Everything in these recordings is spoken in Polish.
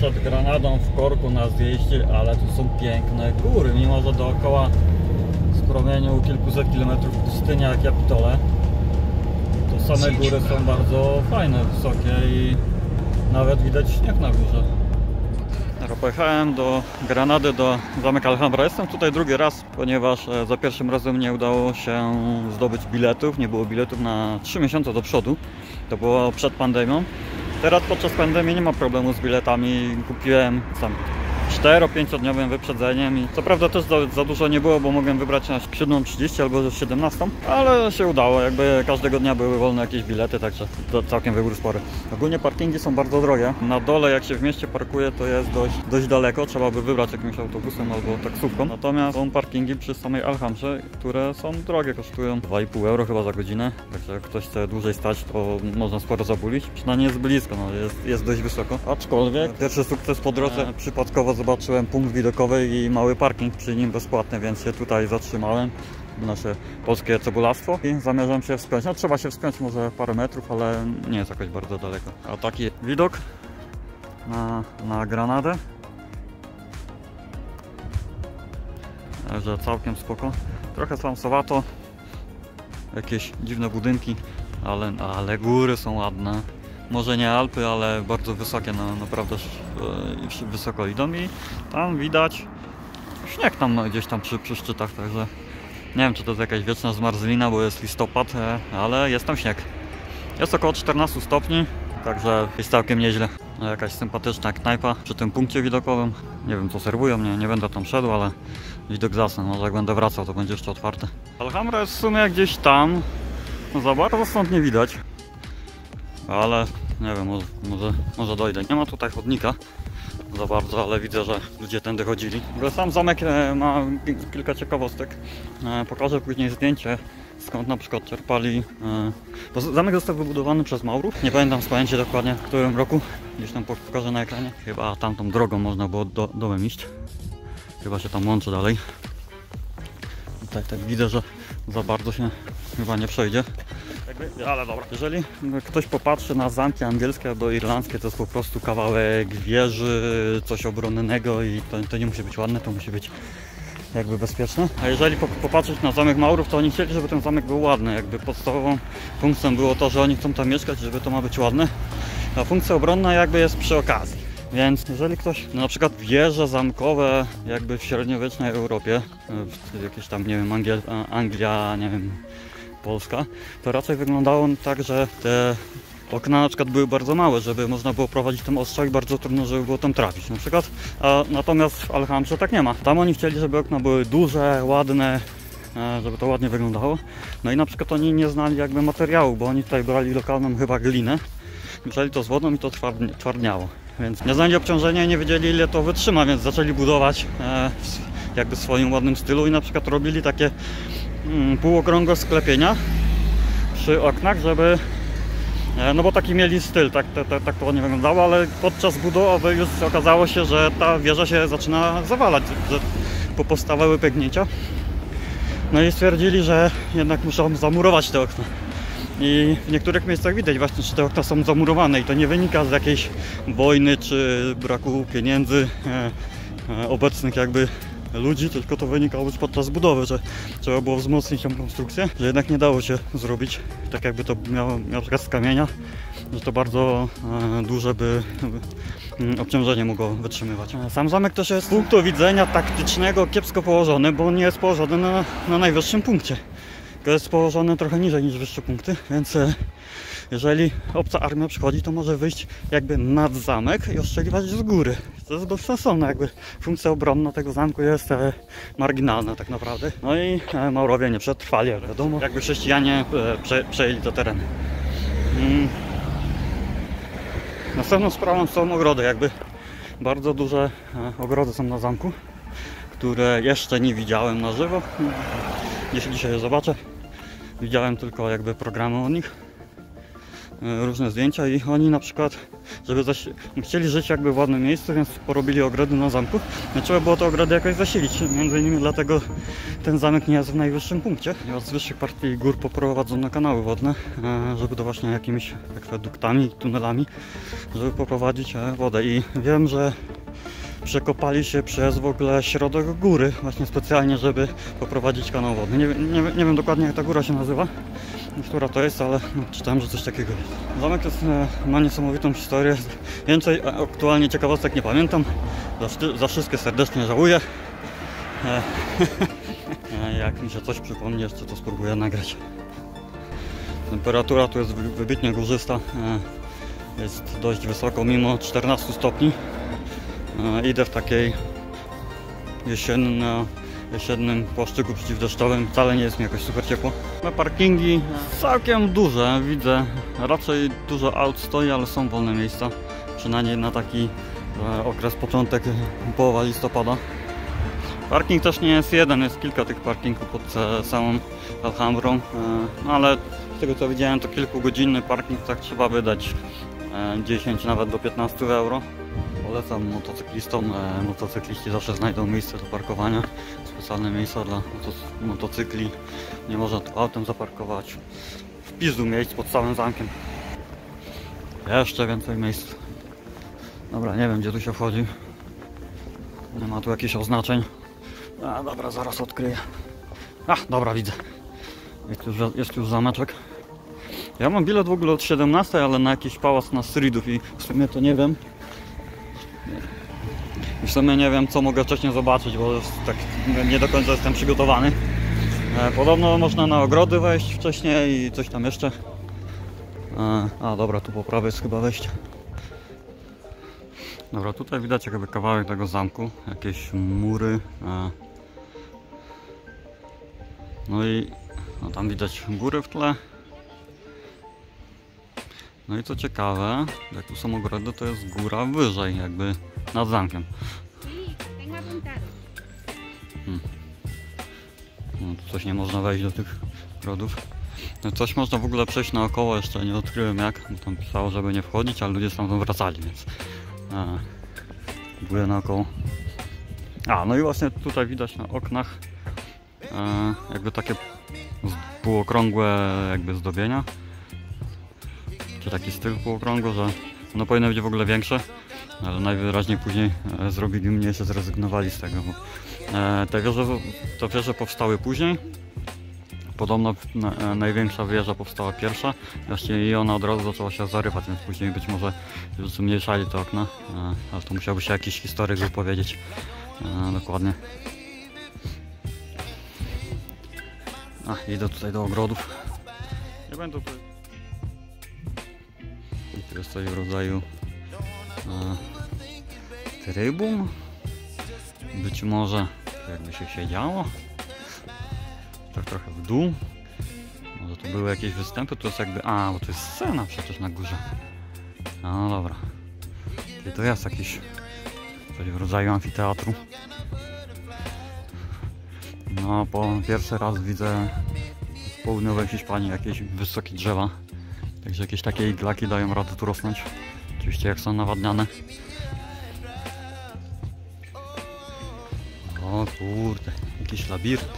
przed Granadą w korku na zjeździe, ale tu są piękne góry, mimo że dookoła z promieniu kilkuset kilometrów pustynia jak ja pitole, to same góry są bardzo fajne, wysokie i nawet widać śnieg na górze. Pojechałem do Granady, do zamek Alhambra. Jestem tutaj drugi raz, ponieważ za pierwszym razem nie udało się zdobyć biletów. Nie było biletów na 3 miesiące do przodu. To było przed pandemią. Teraz podczas pandemii nie ma problemu z biletami. Kupiłem sam 4-5 dniowym wyprzedzeniem i co prawda też za dużo nie było, bo mogłem wybrać na 7:30 albo 17, ale się udało, jakby każdego dnia były wolne jakieś bilety, także to całkiem wybór spory. Ogólnie parkingi są bardzo drogie. Na dole jak się w mieście parkuje, to jest dość daleko, trzeba by wybrać jakimś autobusem albo taksówką. Natomiast są parkingi przy samej Alhambrze, które są drogie, kosztują 2,5 euro chyba za godzinę, także jak ktoś chce dłużej stać, to można sporo zabulić. Przynajmniej jest blisko, no, jest dość wysoko. Aczkolwiek pierwszy sukces po drodze przypadkowo zobaczyłem punkt widokowy i mały parking przy nim bezpłatny, więc się tutaj zatrzymałem. Nasze polskie cebulastwo i zamierzam się wspiąć. No trzeba się wspiąć może parę metrów, ale nie jest jakoś bardzo daleko. A taki widok na Granadę. Także całkiem spoko. Trochę slamsowato. Jakieś dziwne budynki, ale góry są ładne. Może nie Alpy, ale bardzo wysokie, no, naprawdę wysoko idą i tam widać śnieg tam gdzieś tam przy szczytach, także nie wiem, czy to jest jakaś wieczna zmarzlina, bo jest listopad, ale jest tam śnieg. Jest około 14 stopni, także jest całkiem nieźle. Jakaś sympatyczna knajpa przy tym punkcie widokowym. Nie wiem, co serwują, nie będę tam szedł, ale widok zasnę, może jak będę wracał, to będzie jeszcze otwarte. Alhambra jest w sumie gdzieś tam, no za bardzo stąd nie widać. Ale nie wiem, może dojdę. Nie ma tutaj chodnika za bardzo, ale widzę, że ludzie tędy chodzili. Sam zamek ma kilka ciekawostek. Pokażę później zdjęcie, skąd na przykład czerpali. Bo zamek został wybudowany przez Maurów. Nie pamiętam z pamięci dokładnie w którym roku. Gdzieś tam pokażę na ekranie. Chyba tamtą drogą można było dołem iść. Chyba się tam łączy dalej. Tutaj tak widzę, że za bardzo się chyba nie przejdzie. Ale dobra, jeżeli ktoś popatrzy na zamki angielskie albo irlandzkie, to jest po prostu kawałek wieży, coś obronnego i to nie musi być ładne, to musi być jakby bezpieczne. A jeżeli popatrzeć na zamek Maurów, to oni chcieli, żeby ten zamek był ładny. Jakby podstawową funkcją było to, że oni chcą tam mieszkać, żeby to ma być ładne. A funkcja obronna jakby jest przy okazji. Więc jeżeli ktoś, no na przykład wieże zamkowe jakby w średniowiecznej Europie, jakieś tam, nie wiem, Anglia, nie wiem, Polska, to raczej wyglądało tak, że te okna na przykład były bardzo małe, żeby można było prowadzić tam ostrzał i bardzo trudno, żeby było tam trafić na przykład. Natomiast w Alhambrze tak nie ma. Tam oni chcieli, żeby okna były duże, ładne, żeby to ładnie wyglądało. No i na przykład oni nie znali jakby materiału, bo oni tutaj brali lokalną chyba glinę, mieszali to z wodą i to twardniało. Więc nie znali obciążenia i nie wiedzieli, ile to wytrzyma, więc zaczęli budować jakby w swoim ładnym stylu i na przykład robili takie półokrągłe sklepienia przy oknach, żeby, no bo taki mieli styl, tak to nie wyglądało, ale podczas budowy już okazało się, że ta wieża się zaczyna zawalać, że powstawały pęknięcia. No i stwierdzili, że jednak muszą zamurować te okna. I w niektórych miejscach widać właśnie, że te okna są zamurowane i to nie wynika z jakiejś wojny czy braku pieniędzy obecnych jakby ludzi, tylko to wynikało już podczas budowy, że trzeba było wzmocnić tę konstrukcję, że jednak nie dało się zrobić tak, jakby to miało na przykład z kamienia, że to bardzo duże by obciążenie mogło wytrzymywać. Sam zamek też jest z punktu widzenia taktycznego kiepsko położony, bo nie jest położony na najwyższym punkcie. To jest położone trochę niżej niż wyższe punkty, więc jeżeli obca armia przychodzi, to może wyjść jakby nad zamek i ostrzeliwać z góry. To jest bezsensowne, jakby funkcja obronna tego zamku jest marginalna tak naprawdę. No i Maurowie nie przetrwali, ale wiadomo, jakby chrześcijanie przejęli te tereny. Następną sprawą są ogrody, jakby bardzo duże ogrody są na zamku, które jeszcze nie widziałem na żywo. Dzisiaj je zobaczę. Widziałem tylko jakby programy o nich. różne zdjęcia i oni na przykład, żeby chcieli żyć jakby w ładnym miejscu, więc porobili ogrody na zamku. No, trzeba było te ogrody jakoś zasilić, między innymi dlatego ten zamek nie jest w najwyższym punkcie. I od wyższych partii gór poprowadzono kanały wodne, żeby to właśnie jakimiś akweduktami, tunelami, żeby poprowadzić wodę. I wiem, że przekopali się przez w ogóle środek góry, właśnie specjalnie, żeby poprowadzić kanał wodny. Nie wiem dokładnie, jak ta góra się nazywa, która to jest, ale no, czytałem, że coś takiego jest. Zamek jest, ma niesamowitą historię. Więcej aktualnie ciekawostek nie pamiętam. Za wszystkie serdecznie żałuję. Jak mi się coś przypomni, jeszcze to spróbuję nagrać. Temperatura tu jest wybitnie górzysta. Jest dość wysoko, mimo 14 stopni. Idę w takiej jesiennym płaszczyku przeciwdeszczowym, wcale nie jest mi jakoś super ciepło. Parkingi całkiem duże, widzę, raczej dużo aut stoi, ale są wolne miejsca, przynajmniej na taki okres początek, połowa listopada. Parking też nie jest jeden, jest kilka tych parkingów pod samą Alhambrą, ale z tego co widziałem, to kilkugodzinny parking, tak trzeba wydać 10 nawet do 15 euro. Polecam motocyklistom, motocykliści zawsze znajdą miejsce do parkowania, specjalne miejsca dla motocykli, nie można tu autem zaparkować. W pizdu miejsc pod samym zamkiem. Jeszcze więcej miejsc. Dobra, nie wiem, gdzie tu się wchodzi. Nie ma tu jakichś oznaczeń. A dobra, zaraz odkryję. A, dobra, widzę. Jest już zameczek. Ja mam bilet w ogóle od 17, ale na jakiś pałac na Stridów i w sumie to nie wiem. I w sumie nie wiem, co mogę wcześniej zobaczyć, bo tak nie do końca jestem przygotowany. Podobno można na ogrody wejść wcześniej i coś tam jeszcze. A dobra, tu po prawej jest chyba wejście. Dobra, tutaj widać jakby kawałek tego zamku, jakieś mury. No i no tam widać góry w tle. No i co ciekawe, jak tu są ogrody, to jest góra wyżej, jakby nad zamkiem. No, tu coś nie można wejść do tych ogrodów. No, coś można w ogóle przejść naokoło, jeszcze nie odkryłem jak, bo tam pisało, żeby nie wchodzić, ale ludzie stamtąd wracali, więc byłem naokoło. No i właśnie tutaj widać na oknach jakby takie półokrągłe jakby zdobienia. Czy taki styl półokrągły, że no powinno być w ogóle większe, ale najwyraźniej później zrobili mniejsze, zrezygnowali z tego. Bo te wieże powstały później. Podobno największa wieża powstała pierwsza, właśnie i ona od razu zaczęła się zarywać, więc później być może już zmniejszali te okna, ale to musiałby się jakiś historyk wypowiedzieć dokładnie. Idę tutaj do ogrodów. Nie będę tutaj. Tu jest coś w rodzaju trybun. Być może jakby się siedziało. Tak trochę w dół. Może tu były jakieś występy. To jest jakby. Bo to jest scena przecież na górze. No dobra. Czyli to jest jakiś coś w rodzaju amfiteatru. No pierwszy raz widzę w południowej Hiszpanii jakieś wysokie drzewa. Także jakieś takie iglaki dają radę tu rosnąć. Oczywiście jak są nawadniane. O kurde, jakiś labirynt.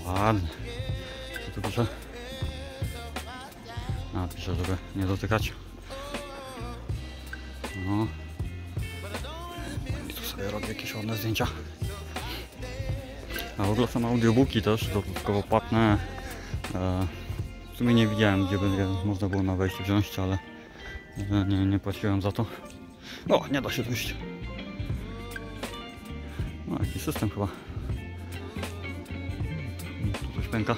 Ładnie. Co tu pisze? Pisze, żeby nie dotykać. No. I tu sobie robię jakieś ładne zdjęcia. W ogóle są audiobooki też, dodatkowo płatne. W sumie nie widziałem, gdzie by można było na wejściu wziąć, ale nie płaciłem za to. Nie da się dojść. Jakiś system chyba. Tu coś pęka.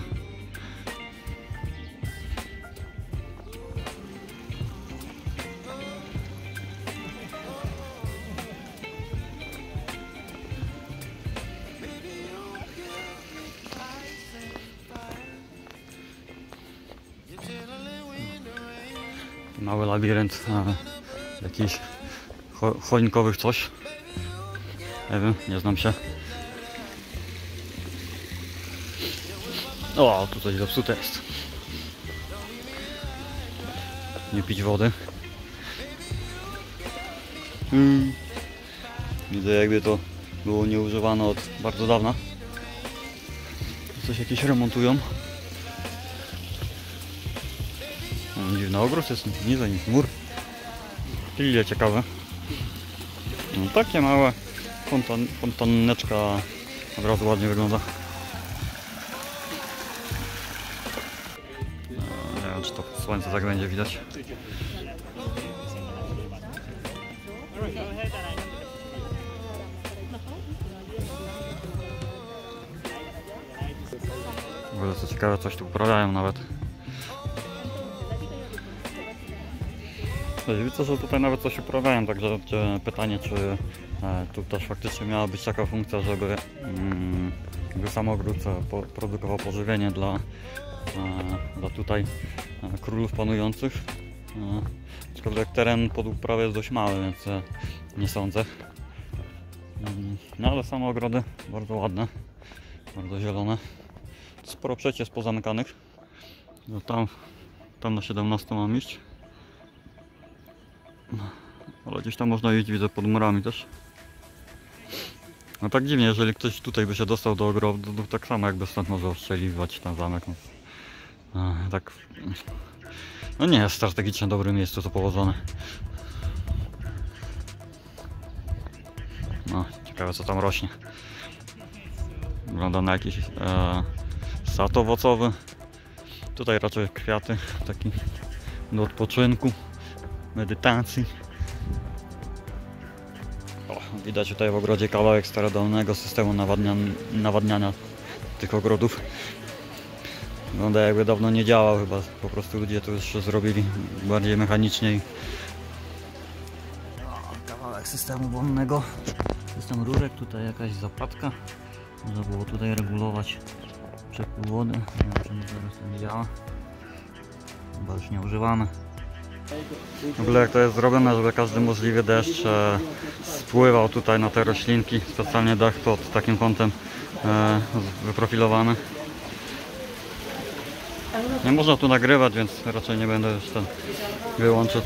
Mały labirynt jakichś choinkowych coś. Nie wiem, nie znam się. Tu coś zepsute jest. nie pić wody. Widzę, jakby to było nieużywane od bardzo dawna. Coś jakieś remontują. Dziwny ogród jest niżej niż mur. Ile ciekawe. No, takie małe fontanneczka od razu ładnie wygląda. Nie wiem, czy to słońce tak będzie widać. W ogóle co ciekawe, coś tu uprawiają nawet. Widzę, że tutaj nawet coś uprawiają, także pytanie, czy tu też faktycznie miała być taka funkcja, żeby sam ogród produkował pożywienie dla tutaj królów panujących. Aczkolwiek teren pod uprawę jest dość mały, więc nie sądzę. No ale same ogrody bardzo ładne, bardzo zielone. Sporo przejść jest pozamykanych. No tam na 17 mam iść. Ale gdzieś tam można iść, widzę, pod murami też. No tak dziwnie, jeżeli ktoś tutaj by się dostał do ogrodu, to tak samo jakby stąd może ostrzeliwać ten zamek. Tak. No nie jest strategicznie dobre miejsce to położone. No, ciekawe co tam rośnie. Wygląda na jakiś sad owocowy. Tutaj raczej kwiaty, taki do odpoczynku, medytacji. O, widać tutaj w ogrodzie kawałek starodawnego systemu nawadniania tych ogrodów. Wygląda jakby dawno nie działał, chyba po prostu ludzie to już zrobili bardziej mechanicznie. Kawałek systemu wonnego, system rurek, tutaj jakaś zapadka. Można było tutaj regulować przepływ wody. Nie wiem, czemu teraz to nie działa. Chyba już nie używane. W ogóle jak to jest zrobione, żeby każdy możliwy deszcz spływał tutaj na te roślinki. Specjalnie dach pod takim kątem wyprofilowany. Nie można tu nagrywać, więc raczej nie będę już wyłączył.